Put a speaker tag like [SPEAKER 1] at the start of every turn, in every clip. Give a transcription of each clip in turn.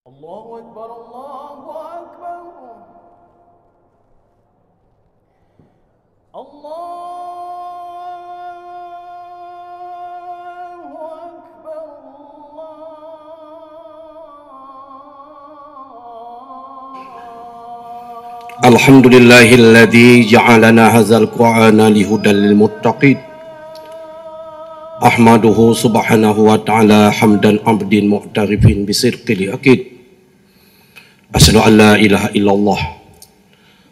[SPEAKER 1] Allahu Akbar, Allahu Akbar. Allahu Akbar, Allah.
[SPEAKER 2] Alhamdulillahilladzi ja'alana hadzal Qur'ana lihudan lil muttaqin. Ahmaduhu subhanahu wa ta'ala hamdan abdin mu'tarifin bisirqil yaqin. Asyhadu an la ilaha illallah.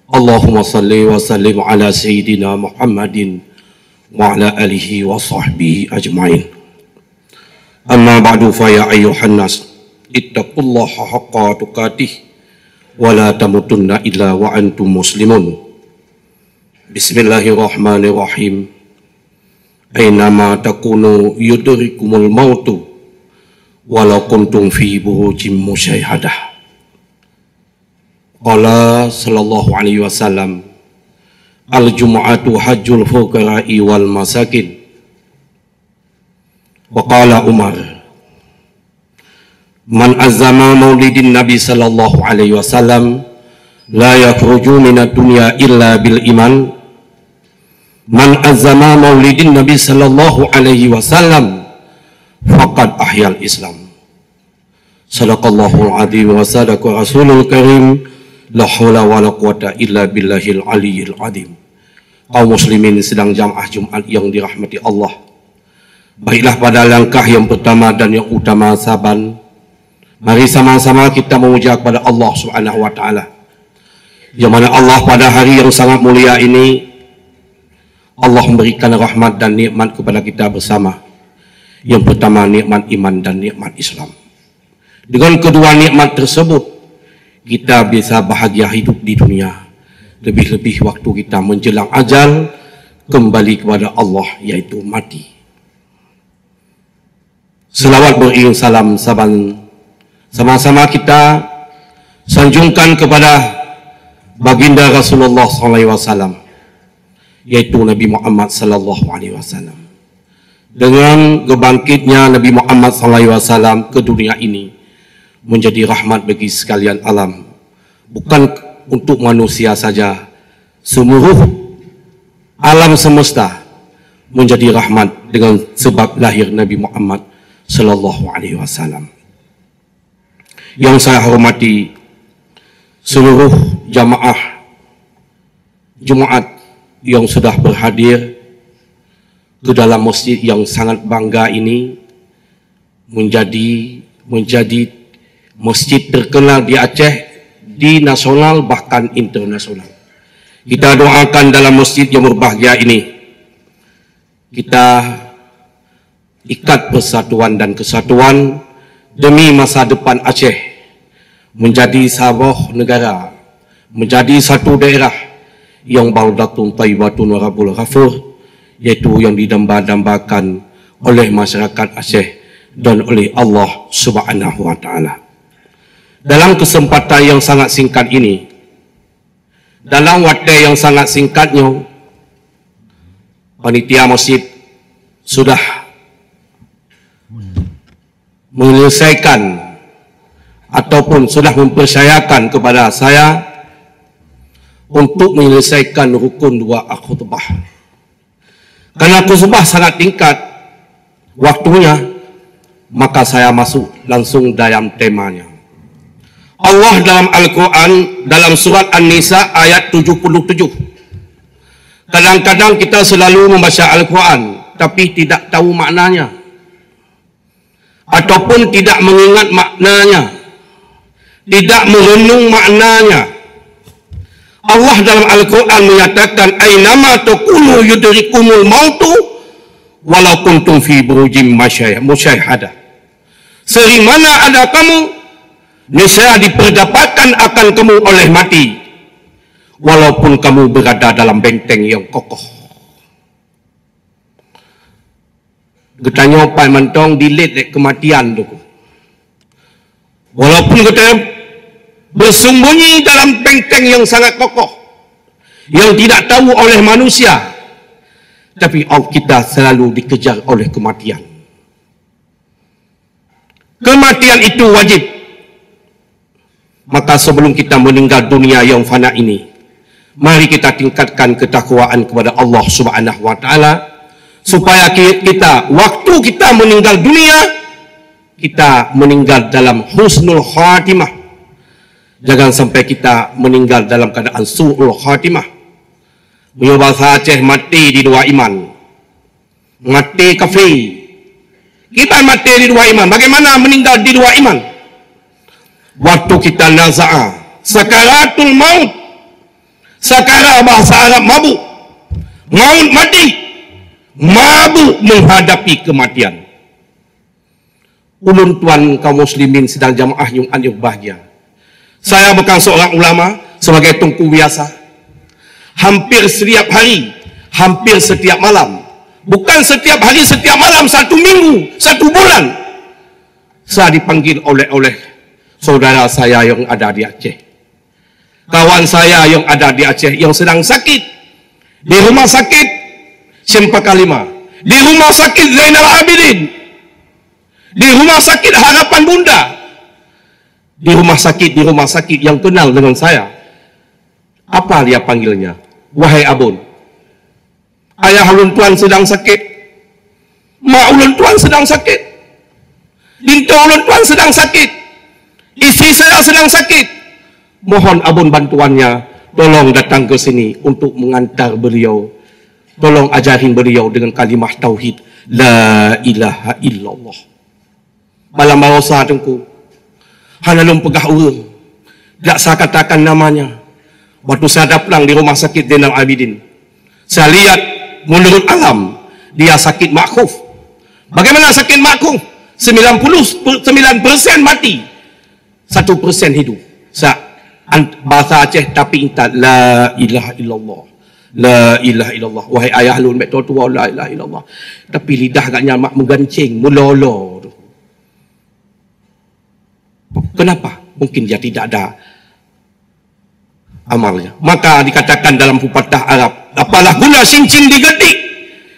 [SPEAKER 2] Allahumma salli wa sallim ala sayyidina Muhammadin wa ala alihi wa sahbihi ajma'in. Amma ba'du fa ya ayyuhan nas ittaqullaha haqqa tuqatih wa la tamutunna illa wa antum muslimun. Bismillahirrahmanirrahim. Ainama takunu yudrikumul mautu walau kuntum fi burujim musyahhadah. Qala sallallahu alaihi wasallam, al-jum'atu hajjul fuqara'i wal masakin. Wa qala Umar, man azama maulidin Nabi sallallahu alaihi wasallam la yakhruju minad dunya illa bil iman. Man azama maulidin Nabi sallallahu alaihi wasallam faqad ahyal Islam. Sadaqallahul azim wa sadaqa rasulul karim. La haula wa la quwata illa billahil aliyyil azim. Kaum muslimin sedang jamaah Jumat yang dirahmati Allah, baiklah pada langkah yang pertama dan yang utama saban, mari sama-sama kita memuja kepada Allah Subhanahu wa taala, yang mana Allah pada hari yang sangat mulia ini Allah memberikan rahmat dan nikmat kepada kita bersama. Yang pertama nikmat iman dan nikmat Islam. Dengan kedua nikmat tersebut kita bisa bahagia hidup di dunia. Lebih-lebih waktu kita menjelang ajal kembali kepada Allah, yaitu mati. Selawat beriring salam saban sama-sama kita sanjungkan kepada baginda Rasulullah SAW, yaitu Nabi Muhammad sallallahu alaihi wasallam. Dengan kebangkitnya Nabi Muhammad sallallahu alaihi wasallam ke dunia ini menjadi rahmat bagi sekalian alam, bukan untuk manusia saja, seluruh alam semesta menjadi rahmat dengan sebab lahir Nabi Muhammad sallallahu alaihi wasallam. Yang saya hormati seluruh jamaah Jumat yang sudah berhadir ke dalam masjid yang sangat bangga ini, menjadi masjid terkenal di Aceh, di nasional bahkan internasional. Kita doakan dalam masjid yang berbahagia ini, kita ikat persatuan dan kesatuan demi masa depan Aceh menjadi sebuah negara, menjadi satu daerah yang baldatun tayyibatun wa rabbul ghafur, yaitu yang didamba-dambakan oleh masyarakat Aceh dan oleh Allah Subhanahu wa taala. Dalam kesempatan yang sangat singkat ini, dalam waktu yang sangat singkatnya, panitia masjid sudah menyelesaikan ataupun sudah mempercayakan kepada saya untuk menyelesaikan rukun dua khutbah. Karena khutbah sangat tingkat waktunya, maka saya masuk langsung dalam temanya. Allah dalam Al-Quran, dalam surat An-Nisa ayat 77. Kadang-kadang kita selalu membaca Al-Quran tapi tidak tahu maknanya, ataupun tidak mengingat maknanya, tidak merenung maknanya. Allah dalam Al-Quran menyatakan, ainama takunu yudrikumul mautu walau kuntum fi burujim musyahhadah. Seri mana ada kamu, niscaya diperdapatkan akan kamu oleh mati, walaupun kamu berada dalam benteng yang kokoh. Getanya pai mentong dilit kematian tu. Walaupun kita bersembunyi dalam benteng yang sangat kokoh, yang tidak tahu oleh manusia, tapi kita selalu dikejar oleh kematian. Kematian itu wajib. Maka sebelum kita meninggal dunia yang fana ini, mari kita tingkatkan ketakwaan kepada Allah Subhanahu wa taala supaya kita waktu kita meninggal dunia, kita meninggal dalam husnul khatimah. Jangan sampai kita meninggal dalam keadaan su'ul khatimah. Punya bahasa Aceh, mati di dua iman. Mati kafir. Kita mati di dua iman. Bagaimana meninggal di dua iman? Waktu kita naza'ah, sakaratul maut. Sakara bahasa Arab mabuk. Maut mati. Mabuk menghadapi kematian. Ulun tuan kaum muslimin sedang jamaah yang bahagia. Saya bukan seorang ulama, sebagai tungku biasa. Hampir setiap hari, hampir setiap malam. Bukan setiap hari, setiap malam, satu minggu, satu bulan. Saya dipanggil oleh saudara saya yang ada di Aceh. Kawan saya yang ada di Aceh yang sedang sakit. Di rumah sakit Cempaka 5. Di rumah sakit Zainal Abidin. Di rumah sakit Harapan Bunda. Di rumah sakit yang kenal dengan saya. Apa dia panggilnya? Wahai abun, ayah ulun tuan sedang sakit, mak ulun tuan sedang sakit, bintu ulun tuan sedang sakit, istri saya sedang sakit. Mohon abun bantuannya, tolong datang ke sini untuk mengantar beliau. Tolong ajarin beliau dengan kalimah tauhid, la ilaha illallah. Malam bawasa tengku, hanalum pegah urang, tak saya katakan namanya. Waktu saya datang di rumah sakit Zainal Abidin, saya lihat menurut alam dia sakit makhuf. Bagaimana sakit makhuf? 99% mati, 1% hidup. Bahasa Aceh tapi ingat la ilaha illallah. La ilaha illallah. Wahai ayah lun mek tua la ilaha illallah. Tapi lidah agaknya mak menggancing, melolo. Kenapa? Mungkin dia tidak ada amalnya. Maka dikatakan dalam pepatah Arab, apalah guna cincin digetik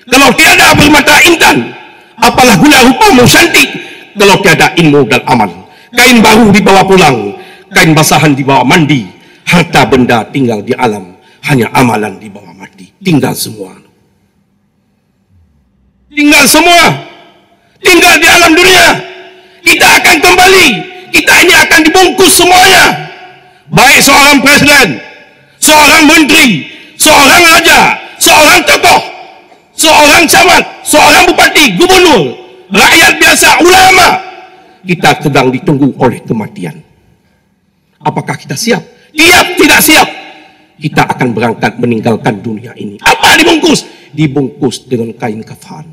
[SPEAKER 2] kalau tiada bermata intan, apalah guna rupamu cantik kalau tiada ilmu dan amal. Kain baru dibawa pulang, kain basahan dibawa mandi, harta benda tinggal di alam, hanya amalan dibawa mati. Tinggal semua, tinggal semua, tinggal di alam dunia. Kita akan kembali, kita ini akan dibungkus semuanya. Baik seorang presiden, seorang menteri, seorang raja, seorang tokoh, seorang camat, seorang bupati, gubernur, rakyat biasa, ulama, kita sedang ditunggu oleh kematian. Apakah kita siap? Tidak siap. Kita akan berangkat meninggalkan dunia ini. Apa dibungkus? Dibungkus dengan kain kafan.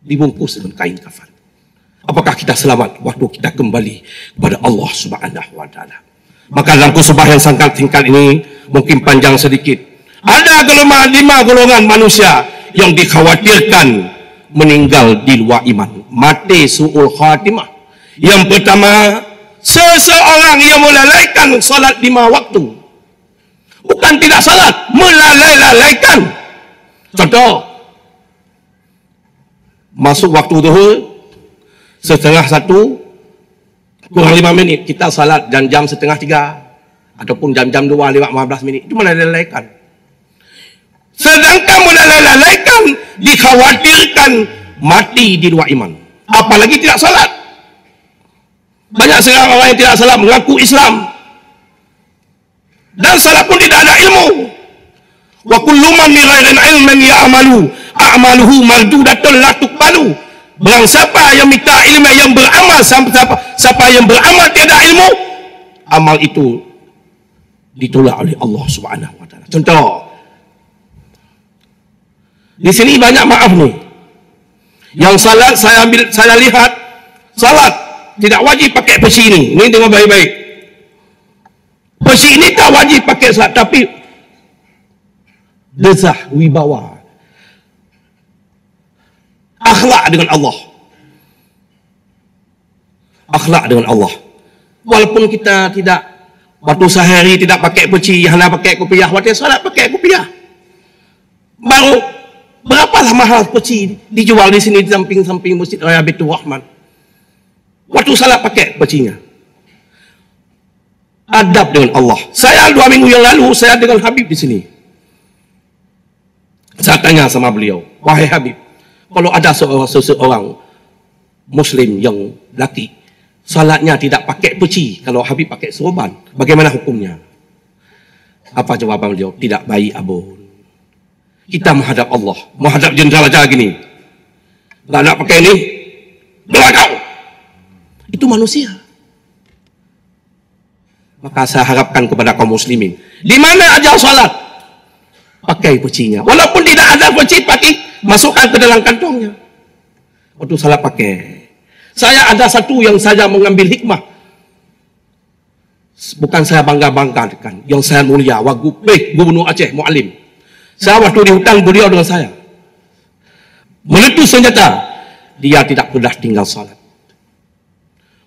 [SPEAKER 2] Dibungkus dengan kain kafan. Apakah kita selamat waktu kita kembali kepada Allah Subhanahu wa taala? Maka dalam khutbah yang sangat singkat ini, mungkin panjang sedikit, ada 5 golongan manusia yang dikhawatirkan meninggal di luar iman, mati su'ul khatimah. Yang pertama, seseorang yang melalaikan salat 5 waktu. Bukan tidak salat, melalaikan. Contoh, masuk waktu zuhur, 12:30 kurang 5 minit kita salat, dan jam 2:30 ataupun jam 2 lewat 15 minit, itu melalaikan. Sedangkan melalaikan dikhawatirkan mati di luar iman, apalagi tidak salat. Banyak sekali orang yang tidak salat mengaku Islam dan salat pun tidak ada ilmu. Wa kullu man bi ghairi ilmin ya'malu a'maluhu mardudatun la tuqbalu. Barang siapa yang minta ilmu, yang beramal, siapa yang beramal tiada ilmu, amal itu ditolak oleh Allah Subhanahu wa taala. Contoh, di sini banyak maaf nih. Yang salat saya lihat salat tidak wajib pakai peci ini. Ini tengok baik-baik. Peci ini tak wajib pakai salat, tapi dezah wibawa, akhlak dengan Allah. Akhlak dengan Allah. Walaupun kita tidak, waktu sehari tidak pakai peci, hanya pakai kopiah, waktu salat pakai kopiah. Baru berapalah mahal peci dijual di sini di samping-samping Masjid Raya Baitur Rahman. Waktu salat pakai pecinya. adab dengan Allah. Saya 2 minggu yang lalu, saya dengan Habib di sini. Saya tanya sama beliau, wahai Habib, kalau ada seseorang Muslim yang lelaki, salatnya tidak pakai peci, kalau Habib pakai serban, bagaimana hukumnya? Apa jawaban beliau? Tidak baik, abun. Kita menghadap Allah, menghadap jenderal aja gini. Tak nak pakai ni, belakang. Itu manusia. Maka saya harapkan kepada kaum muslimin, di mana ajar salat, pakai pecinya. Walaupun tidak ada peci, pakai, masukkan ke dalam kantongnya. Waktu salat pakai. Saya ada satu yang saya mengambil hikmah. Bukan saya bangga-banggakan, yang saya mulia, Wagub Gubernur Aceh, Mualim. Saya waktu di hutan, beliau dengan saya. Meletus senjata, dia tidak pernah tinggal salat.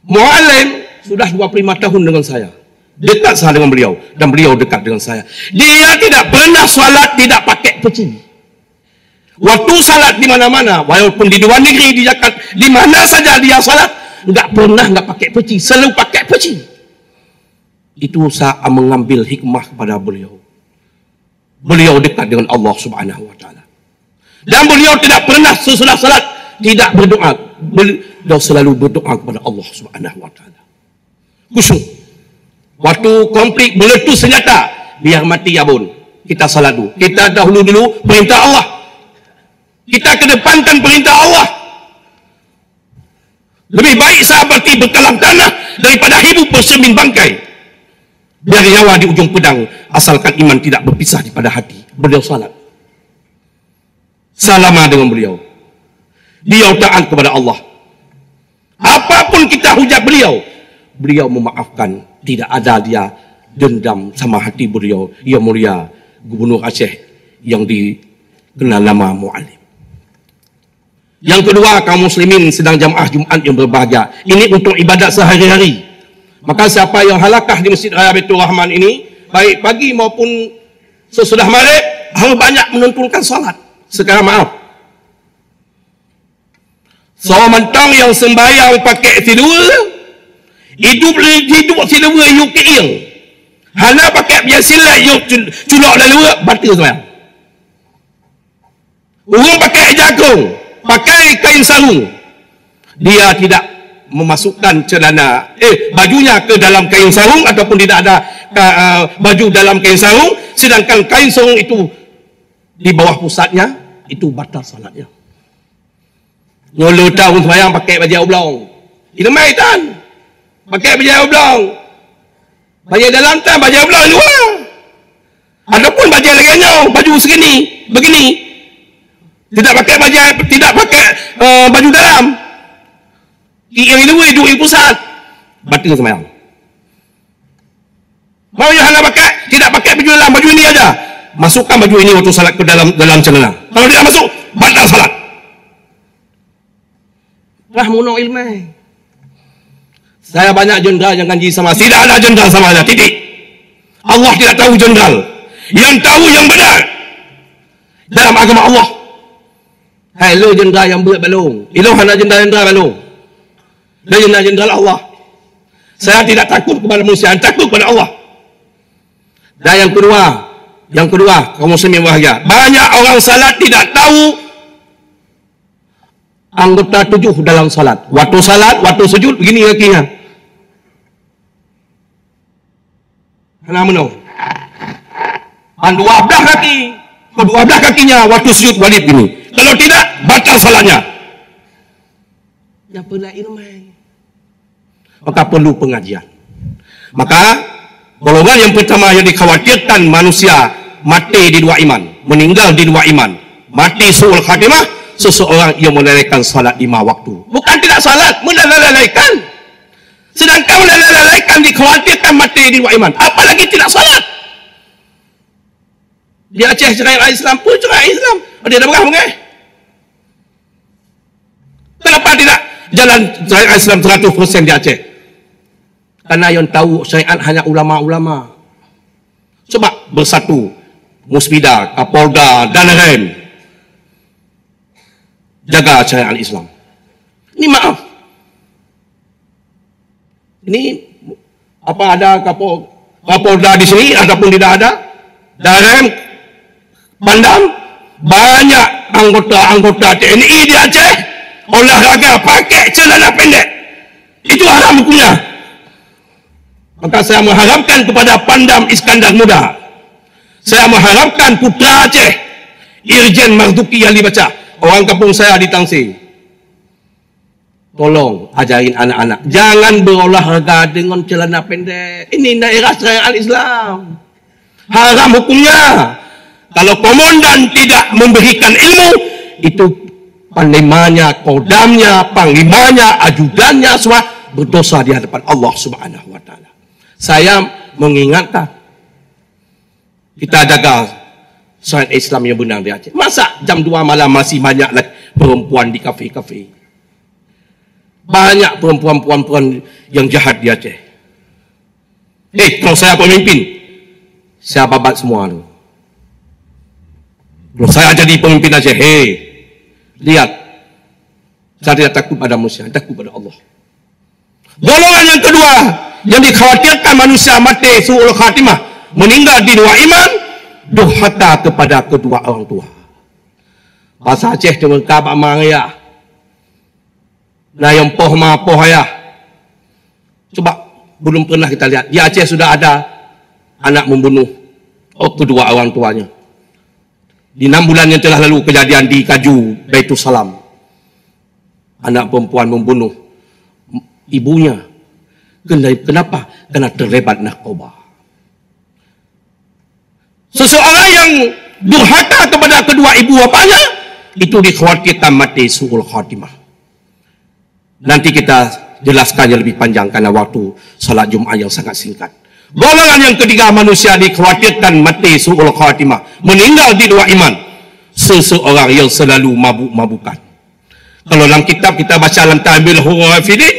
[SPEAKER 2] Mualim sudah 25 tahun dengan saya. Dekat saya dengan beliau, dan beliau dekat dengan saya. Dia tidak pernah salat tidak pakai peci. Waktu salat di mana-mana, walaupun di luar negeri, di Jakarta, di mana saja dia salat, enggak pernah enggak pakai peci, selalu pakai peci. Itu saya mengambil hikmah kepada beliau. Beliau dekat dengan Allah Subhanahu wa taala. Dan beliau tidak pernah sesudah salat tidak berdoa. Beliau selalu berdoa kepada Allah Subhanahu wa taala. Khusyuk. Waktu konflik meletus senjata, biar mati abun. Kita salat dulu. Kita dahulu perintah Allah. Kita kedepankan perintah Allah. Lebih baik seperti berkalang tanah daripada hidup bersemin bangkai. Biar nyawa di ujung pedang, asalkan iman tidak berpisah daripada hati. Beliau salat. Salama dengan beliau. Beliau taat kepada Allah. Apapun kita hujat beliau, beliau memaafkan. Tidak ada dia dendam sama hati beliau. Yang mulia Gubernur Aceh yang dikenal nama Mualim. Yang kedua, kaum muslimin sedang jamaah Jumaat yang berbahagia. Ini untuk ibadat sehari-hari. Maka siapa yang halakah di Masjid Raya Baitur Rahman ini, baik pagi maupun sesudah maghrib, harus banyak menuntunkan salat. Sekarang maaf, seorang mentang yang sembahyang pakai tidur, hidup silua yuk kiing. Hana pakai biasilah yuk culok lalu batal sembahyang. Orang pakai jagung, pakai kain sarung, dia tidak memasukkan celana bajunya ke dalam kain sarung, ataupun tidak ada baju dalam kain sarung, sedangkan kain sarung itu di bawah pusatnya, itu batal salatnya. Nyolo tahun sembahyang pakai baju oblong, ini maitan pakai baju oblong, baju dalam tan, baju oblong luar, ataupun baju lainnya, baju segini begini, tidak pakai baju dalam, yang luar duduk di pusat, batal sembahyang. Mau yang hana pakai, tidak pakai baju dalam, baju ini aja, masukkan baju ini waktu salat ke dalam celana. Kalau tidak masuk, batal salat. Rahmuno ilmai. Saya banyak jenderal yang kanji sama, tidak ada jenderal sama saya, titik. Allah tidak tahu jenderal, yang tahu yang benar dalam agama Allah. Hai lo jenderal yang berat balung, ilo hana jenderal balung. Lo jenderal Allah. Saya tidak takut kepada manusia, takut kepada Allah. Dan yang kedua, kaum muslimin bahagia. Banyak orang salat tidak tahu anggota 7 dalam salat. Waktu sujud begini kakinya. Kenapa menau? Dua belah kaki. Kedua belah kakinya waktu sujud walid begini. Kalau tidak, batal salatnya. Yang pernah ilmai. Maka perlu pengajian. Maka golongan yang pertama yang dikhawatirkan manusia mati di dua iman, meninggal di dua iman, mati su'ul khatimah, seseorang yang melalaikan salat 5 waktu. Bukan tidak salat, melalaikan. Sedangkan melalaikan dikhawatirkan mati di dua iman, apalagi tidak salat. Di Aceh cerai Islam pun cerai Islam, dia dah berah mengai. Kenapa tidak jalan cerai Islam 100% di Aceh? Karena yang tahu syariat hanya ulama-ulama. Sebab bersatu Musbida, Kapolda dan lain-lain jaga syariat Islam. Ini maaf. Ini apa ada Kapolda di sini ataupun tidak ada, dalam Pandam banyak anggota-anggota TNI di Aceh olahraga pakai celana pendek. Itu haram hukumnya. Maka saya mengharapkan kepada Pandam Iskandar Muda, saya mengharapkan putra Aceh Irjen Marzuki yang dibaca, orang kampung saya di Tangsir, tolong ajarin anak-anak jangan berolahraga dengan celana pendek. Ini daerah syariat Islam, haram hukumnya. Kalau komandan tidak memberikan ilmu, itu panlimanya, kodamnya, panglimanya, ajudannya semua berdosa di hadapan Allah Subhanahu wa taala. Saya mengingatkan, kita jaga syariat Islam yang benar di Aceh. Masa jam 2 malam masih banyak lagi perempuan di kafe-kafe? Banyak perempuan-perempuan yang jahat di Aceh. Kalau saya pemimpin, saya babat semua tu. Kalau saya jadi pemimpin Aceh, lihat, saya tidak takut pada manusia, takut pada Allah. Golongan yang kedua, yang dikhawatirkan manusia mati su'ul khatimah, meninggal di luar iman, durhaka kepada kedua orang tua. Bahasa Aceh dengan kabak maraya, nah yang poh ma poh ayah. Coba, belum pernah kita lihat, di Aceh sudah ada anak membunuh kedua orang tuanya. Di 6 bulan yang telah lalu kejadian di Kaju, Baitul Salam. Anak perempuan membunuh ibunya. Kenapa? Karena terlibat narkoba. Seseorang yang durhaka kepada kedua ibu bapanya, itu dikhawatirkan mati su'ul khatimah. Nanti kita jelaskannya lebih panjang karena waktu salat Jumat yang sangat singkat. Golongan yang ketiga, manusia dikhawatirkan mati su'ul khatimah, meninggal di luar iman. Seseorang yang selalu mabuk-mabukan. Kalau dalam kitab kita baca dalam Ta'bil Hurafidin,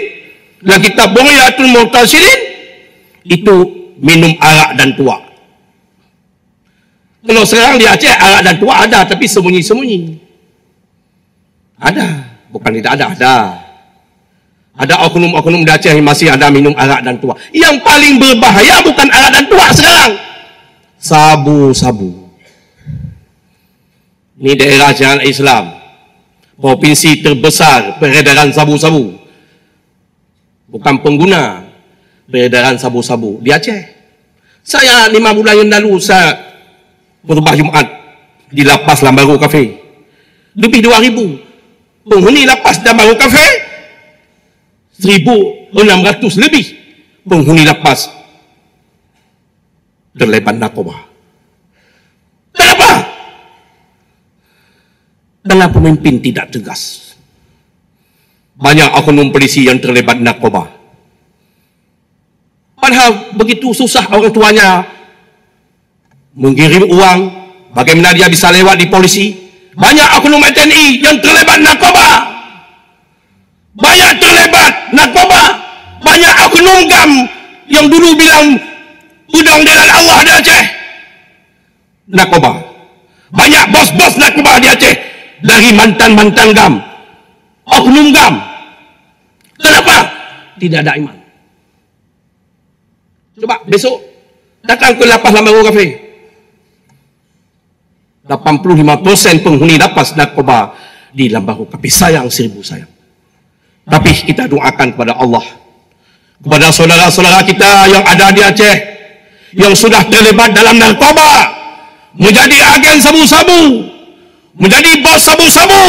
[SPEAKER 2] dalam kitab Bughiyatul Mu'tasilin, itu minum arak dan tuak. Kalau sekarang di Aceh arak dan tuak ada, tapi sembunyi-sembunyi. Ada, bukan tidak ada, ada. Ada oknum-oknum di Aceh yang masih ada minum arak dan tuak. Yang paling berbahaya bukan arak dan tuak sekarang, sabu-sabu. Ini daerah syariat Islam, provinsi terbesar peredaran sabu-sabu. Bukan pengguna, peredaran sabu-sabu di Aceh. Saya 5 bulan yang lalu, saya khutbah Jumat di lapas Lambaru Cafe. Lebih 2,000 penghuni lapas Lambaru Cafe, 1,600 lebih penghuni lapas terlibat narkoba. Kenapa? Karena pemimpin tidak tegas. Banyak oknum polisi yang terlibat narkoba. Padahal begitu susah orang tuanya mengirim uang, bagaimana dia bisa lewat di polisi. Banyak oknum TNI yang terlibat narkoba. Banyak terlibat narkoba. Banyak oknum GAM yang dulu bilang udang dengan Allah di Aceh, narkoba. Banyak bos-bos narkoba di Aceh, dari mantan-mantan GAM, oknum GAM. Kenapa? Tidak ada iman. Coba besok datang ke lapas Lambaru Cafe. 85% penghuni lapas narkoba di Lambaru Cafe. Sayang, 1000 sayang. Tapi kita doakan kepada Allah, kepada saudara-saudara kita yang ada di Aceh, yang sudah terlibat dalam narkoba, menjadi agen sabu-sabu, menjadi bos sabu-sabu.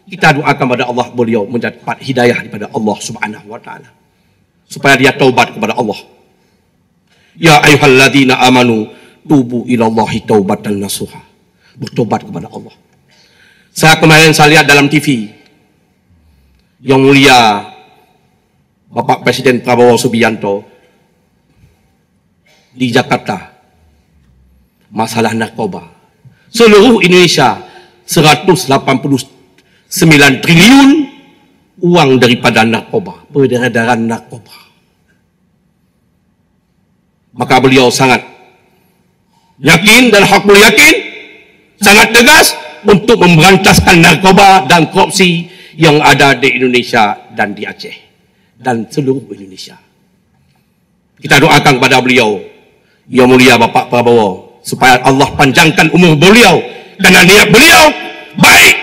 [SPEAKER 2] Kita doakan kepada Allah, beliau mendapat hidayah daripada Allah Subhanahu wa taala, supaya dia taubat kepada Allah. Ya ayyuhalladzina amanu tubu ilallahi taubatan nasuha. Bertobat kepada Allah. Kemarin saya lihat dalam TV, Yang Mulia Bapak Presiden Prabowo Subianto di Jakarta, masalah narkoba. Seluruh Indonesia 189 triliun uang daripada narkoba, peredaran narkoba. Maka beliau sangat yakin dan hakul yakin, sangat tegas untuk memberantaskan narkoba dan korupsi yang ada di Indonesia dan di Aceh dan seluruh Indonesia. Kita doakan kepada beliau, Yang Mulia Bapak Prabowo, supaya Allah panjangkan umur beliau, kerana niat beliau baik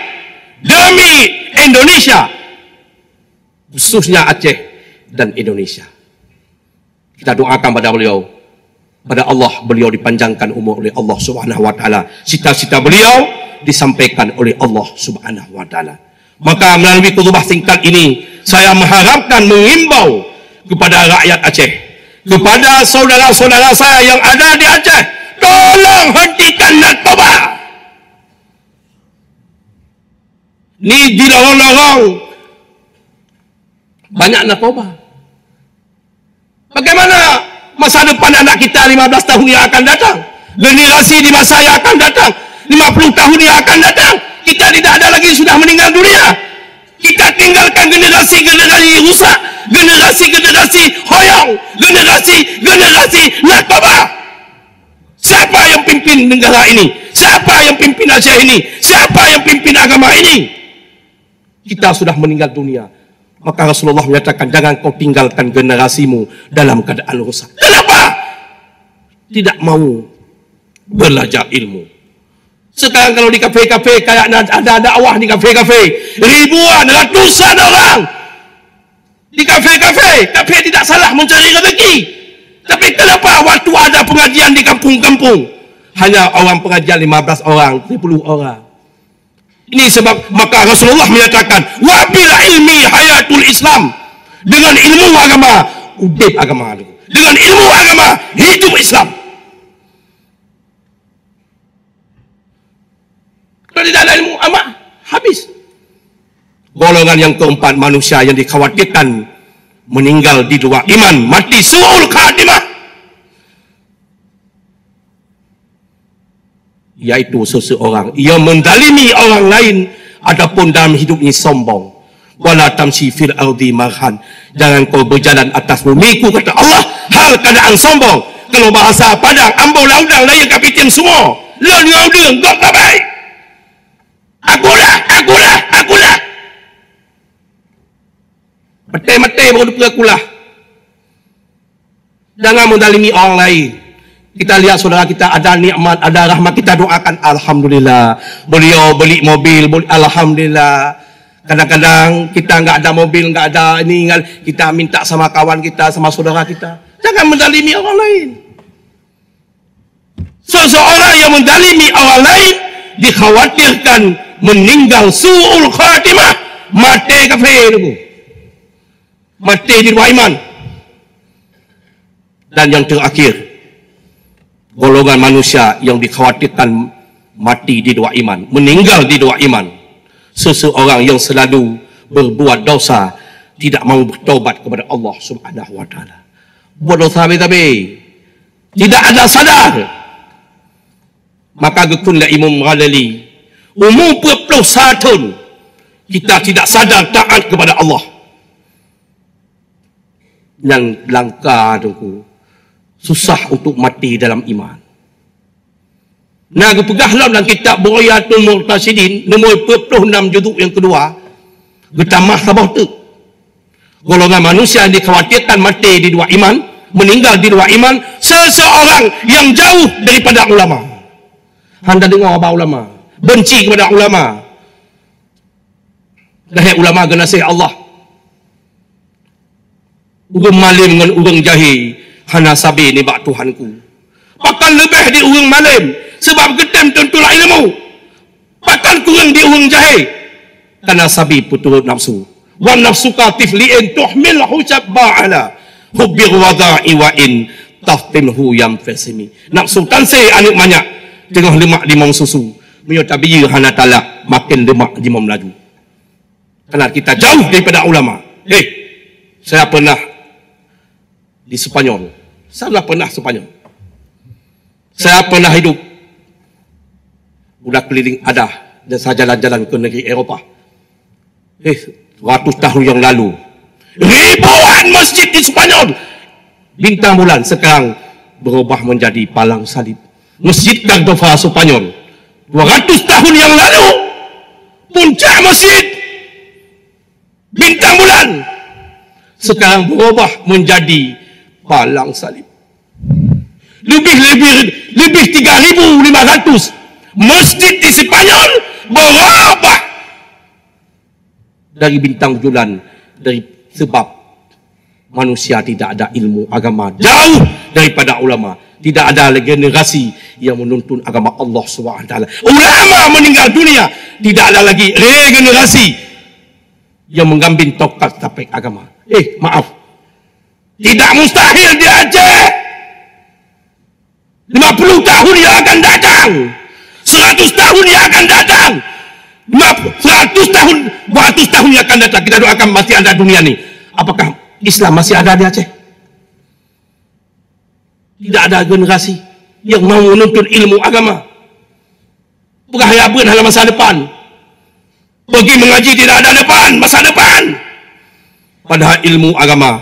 [SPEAKER 2] demi Indonesia, khususnya Aceh dan Indonesia. Kita doakan pada beliau, pada Allah, beliau dipanjangkan umur oleh Allah Subhanahu wa taala. Cita-cita beliau disampaikan oleh Allah Subhanahu wa taala. Maka melalui khutbah singkat ini, saya mengharapkan, mengimbau kepada rakyat Aceh, kepada saudara-saudara saya yang ada di Aceh, tolong hentikan narkoba. Ni di lorong-lorong banyak narkoba. Bagaimana masa depan anak kita 15 tahun yang akan datang? Generasi di masa yang akan datang, 50 tahun yang akan datang, kita tidak ada lagi, sudah meninggal dunia. Kita tinggalkan generasi-generasi rusak, generasi-generasi hoyong, generasi narkoba. Siapa yang pimpin negara ini? Siapa yang pimpin Aceh ini? Siapa yang pimpin agama ini? Kita sudah meninggal dunia. Maka Rasulullah menyatakan, jangan kau tinggalkan generasimu dalam keadaan rusak. Kenapa? Tidak mau belajar ilmu. Sekarang kalau di kafe-kafe, kayak ada dakwah di kafe-kafe, ribuan, ratusan orang di kafe-kafe. Kafe tidak salah mencari rezeki. Tapi kenapa waktu ada pengajian di kampung-kampung, hanya orang pengajian 15 orang, 30 orang? Ini sebab, maka Rasulullah menyatakan, wabil ilmi hayatul Islam. Dengan ilmu agama, udip agama. Dengan ilmu agama, hidup Islam. Kalau tidak ada ilmu agama, habis. Golongan yang keempat, manusia yang dikhawatirkan meninggal di luar iman, mati su'ul khatimah, yaitu seseorang yang mendalimi orang lain, adapun dalam hidup ini sombong. Wala tamshi fil ardi marhan, jangan kau berjalan atas bumiku, kata Allah, hal keadaan sombong. Kalau bahasa Padang, ambau laudang layan kapitin semua, lalu laudang gak kabai, akulah mati-mati baru diperlakulah. Jangan mendalimi orang lain. Kita lihat saudara kita ada nikmat, ada rahmat, kita doakan alhamdulillah. Beliau beli mobil, alhamdulillah. Kadang-kadang kita enggak ada mobil, enggak ada ini, kita minta sama kawan kita, sama saudara kita. Jangan mendalimi orang lain. Seseorang yang mendalimi orang lain dikhawatirkan meninggal su'ul khatimah, mati kafir dulu, mati di luar iman. Dan yang terakhir, golongan manusia yang dikhawatirkan mati di luar iman, meninggal di luar iman, seseorang yang selalu berbuat dosa, tidak mau bertobat kepada Allah Subhanahu wa taala. Buat dosa habis-habis, tidak ada sadar. Maka gekunlah Imam Ghazali, umur 40 tahun kita tidak sadar taat kepada Allah. Yang langkah tu susah untuk mati dalam iman. Nah, pegahlah dalam kitab Burayatul Muqtasidin nombor 46 juzuk yang kedua, getamah sabah tu. Golongan manusia yang dikhawatirkan mati di luar iman, meninggal di luar iman, seseorang yang jauh daripada ulama. Anda dengar apa ulama? Benci kepada ulama. Dahai ulama genasih Allah. Urang malim dengan urang jahil, hana sabi ni bak Tuhanku. Bahkan lebih di urang malim, sebab getem tentulah ilmu. Bahkan kurang di urang jahil, karena sabi puturut nafsu. Wa nafsuka tifli'in tuhmilhu sabba'ala hubbir wada'i wa in tahtimhu yang fasimi. Nafsu tansih anak banyak, tengah lemak di mong susu, menyota biya hana talak, makin lemak di mong melaju. Karena kita jauh daripada ulama. Saya pernah di Sepanyol. Saya pernah Sepanyol. Saya pernah hidup, udah keliling ada, dan saya jalan-jalan ke negeri Eropah. Ratus tahun yang lalu, ribuan masjid di Sepanyol, bintang bulan sekarang berubah menjadi palang salib. Masjid Cardova Sepanyol 200 tahun yang lalu, puncak masjid bintang bulan, sekarang berubah menjadi palang salib. Lebih 3.500 masjid di Spanyol berubah dari bintang bulan, dari sebab manusia tidak ada ilmu agama, jauh daripada ulama. Tidak ada lagi generasi yang menuntun agama Allah SWT. Ulama meninggal dunia, tidak ada lagi regenerasi yang mengambil tongkat tapak agama. Maaf, tidak mustahil di Aceh 50 tahun yang akan datang, 100 tahun yang akan datang, 100 tahun yang akan datang, kita doakan masih ada dunia ni. Apakah Islam masih ada di Aceh? Tidak ada generasi yang mau menuntut ilmu agama. Perhayaban dalam masa depan. Pergi mengaji tidak ada depan, masa depan. Padahal ilmu agama,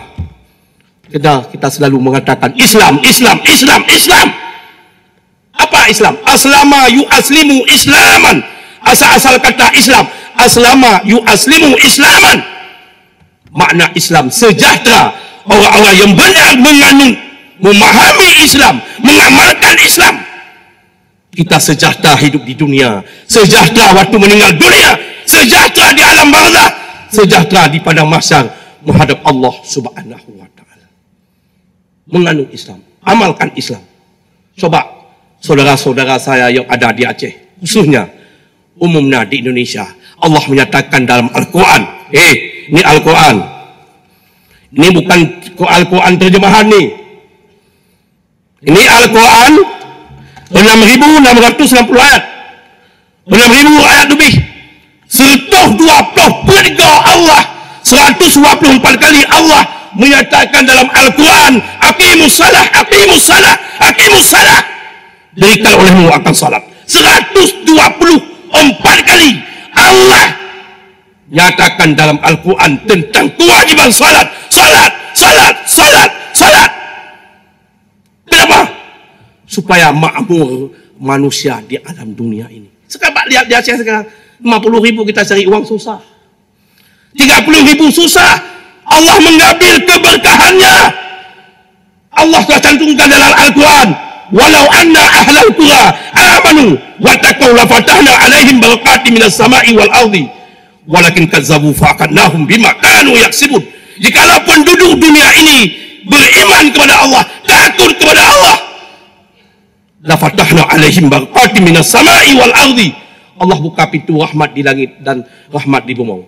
[SPEAKER 2] kita selalu mengatakan Islam, Islam, Islam, Islam. Apa Islam? Aslama yu'aslimu islaman. Asal-asal kata Islam, aslama yu'aslimu islaman. Makna Islam sejahtera. Orang-orang yang benar menganut, memahami Islam, mengamalkan Islam. Kita sejahtera hidup di dunia, sejahtera waktu meninggal dunia, sejahtera di alam barzakh, sejahtera di padang mahsyar menghadap Allah Subhanahu wa taala. Menganut Islam, amalkan Islam. Coba saudara-saudara saya yang ada di Aceh, khususnya umumnya di Indonesia, Allah menyatakan dalam Al-Quran, ini Al-Quran. Ini bukan Al-Quran terjemahan ni. Ini Al-Quran 6.660 ayat. 6.000 ayat lebih. 123 Allah, 124 kali Allah menyatakan dalam Al-Quran, aqimus salah, aqimus salah, aqimus salah. Berikan olehmu akan salat. 124 kali Allah nyatakan dalam Al-Quran tentang kewajiban salat, salat, salat, salat, salat. Kenapa? Supaya makmur manusia di alam dunia ini. Sekarang lihat di Aceh sekarang, 50.000 kita cari uang susah, 30.000 susah. Allah mengambil keberkahannya. Allah telah cantumkan dalam Al-Quran, walau anna ahlal qura amanu wattaqau la fatahna alaihim barakatin minas sama'i wal ardi walakin kazzabu fa'aqadnahum bima kanu yaksibun. Jikalau penduduk dunia ini beriman kepada Allah, takut kepada Allah, la fatahna alaihim barakatin minas sama'i wal ardi. Allah buka pintu rahmat di langit dan rahmat di bumi.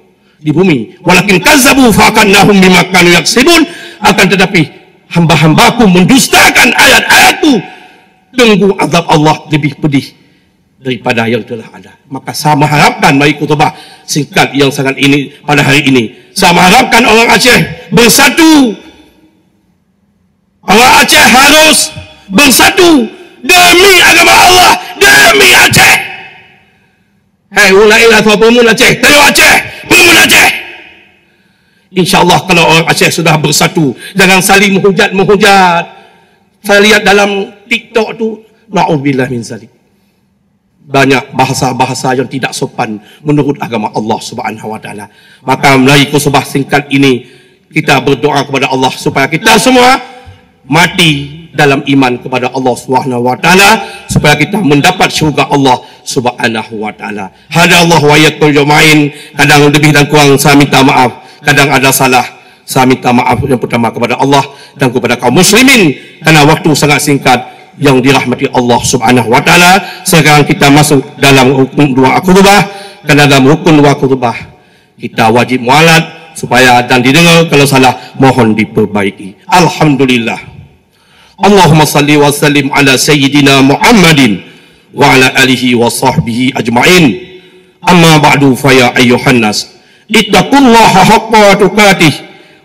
[SPEAKER 2] Walakin kazzabu fa'aqadnahum bima kanu yaksibun. Akan tetapi hamba-hambaku mendustakan ayat-ayatku, tunggu azab Allah lebih pedih daripada yang telah ada. Maka saya mengharapkan, mari khutbah singkat yang sangat ini pada hari ini, saya mengharapkan orang Aceh bersatu. Orang Aceh harus bersatu demi agama Allah, demi Aceh. Hai ulailah pemuda Aceh, terima Aceh, pemuda Aceh. InsyaAllah kalau orang Aceh sudah bersatu, jangan saling menghujat. Saya lihat dalam TikTok tu, na'udzubillah min zalik, banyak bahasa-bahasa yang tidak sopan menurut agama Allah Subhanahu wa taala. Maka melalui khutbah singkat ini, kita berdoa kepada Allah supaya kita semua mati dalam iman kepada Allah Subhanahu wa taala, supaya kita mendapat syurga Allah Subhanahu wa taala. Hadallah wa iyyakum jamain. Kadang lebih dan kurang saya minta maaf, kadang ada salah, saya minta maaf yang pertama kepada Allah dan kepada kaum muslimin kerana waktu sangat singkat yang dirahmati Allah Subhanahu wa taala. Sekarang kita masuk dalam rukun dua khutbah. Kerana dalam rukun dua khutbah kita wajib mualat supaya dan didengar, kalau salah mohon diperbaiki. Alhamdulillah. Allahumma salli wa sallim ala sayyidina Muhammadin wa ala alihi wa sahbihi ajma'in. Amma ba'du fa ya ayyuhan nas, ittaqullaha haqqa tuqatih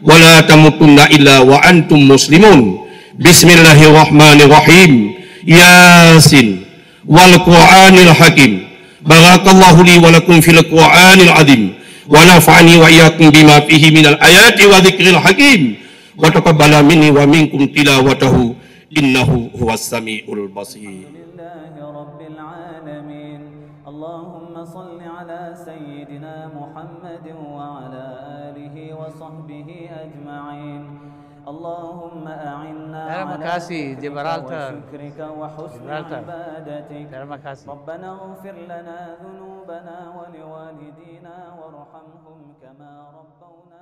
[SPEAKER 2] wa la tamutunna illa wa antum muslimun. Bismillahirrahmanirrahim. Yasin wal Qur'anil Hakim. Barakallahu li wa lakum fil Qur'anil azim wa nafa'ani wa iyyakum bima fihi minal ayati wa dzikril hakim wa taqabbala minni wa minkum tilawatahu innahu huwas samiul basir.
[SPEAKER 3] اللهم صل على سيدنا محمد وعلى آله وصحبه أجمعين. اللهم أعنا
[SPEAKER 4] Terima kasih Gibraltar.
[SPEAKER 3] وشكرك وحسن
[SPEAKER 4] Gibraltar.
[SPEAKER 3] عبادتك
[SPEAKER 4] Terima kasih.
[SPEAKER 3] ربنا اغفر لنا ذنوبنا ولوالدينا وارحمهم كما ربونا